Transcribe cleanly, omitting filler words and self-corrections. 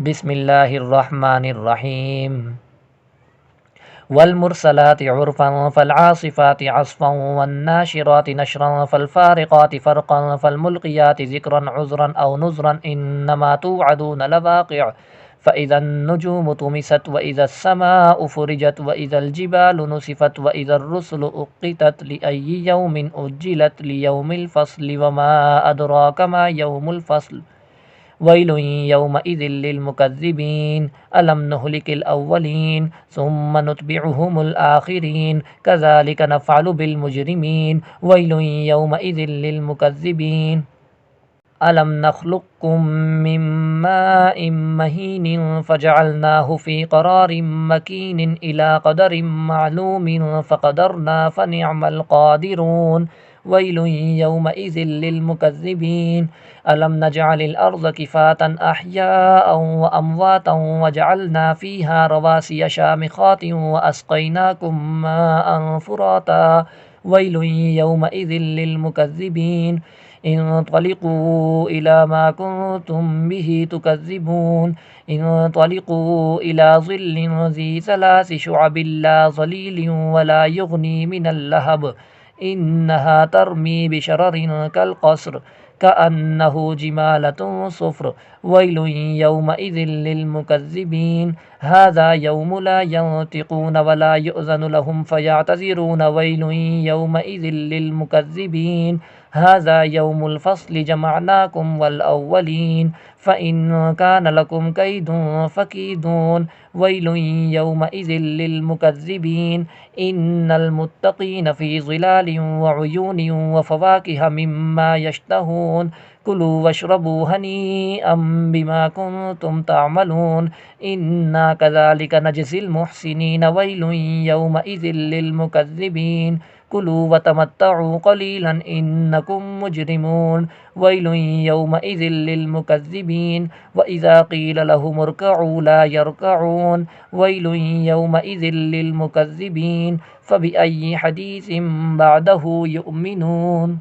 بسم اللہ الرحمن الرحیم والمرسلات عرفا فالعاصفات عصفا والناشرات نشرا فالفارقات فرقا فالملقيات ذكرا عذرا أو نذرا إنما توعدون لواقع فإذا النجوم طمست وإذا السماء فرجت وإذا الجبال نسفت وإذا الرسل أقتت لأي يوم أجلت ليوم الفصل وما أدراك ما يوم الفصل ويل يومئذ للمكذبين ألم نهلك الأولين ثم نتبعهم الآخرين كذلك نفعل بالمجرمين ويل يومئذ للمكذبين ألم نخلقكم من ماء مهين فجعلناه في قرار مكين إلى قدر معلوم فقدرنا فنعم القادرون ويل يومئذ للمكذبين ألم نجعل الأرض كفاة أحياء وأمواتا وجعلنا فيها رواسي شامخات وأسقيناكم ماء فراتا ويل يومئذ للمكذبين انطلقوا إلى ما كنتم به تكذبون انطلقوا إلى ظل ذي ثلاث شعب لا ظليل ولا يغني من اللهب إنها ترمي بشرر كالقصر كأنه جمالة صفر ويل يومئذ للمكذبين هذا يوم لا ينطقون ولا يؤذن لهم فيعتذرون ويل يومئذ للمكذبين هذا يوم الفصل جمعناكم والأولين فإن كان لكم كيد فكيدون ويل يومئذ للمكذبين إن المتقين في ظلال وعيون وفواكه مما يشتهون كلوا واشربوا هنيئا بما كنتم تعملون إنا كذلك نجزي المحسنين ويل يومئذ للمكذبين كلوا وتمتعوا قليلا إنكم مجرمون ويل يومئذ للمكذبين وإذا قيل لهم اركعوا لا يركعون ويل يومئذ للمكذبين فبأي حديث بعده يؤمنون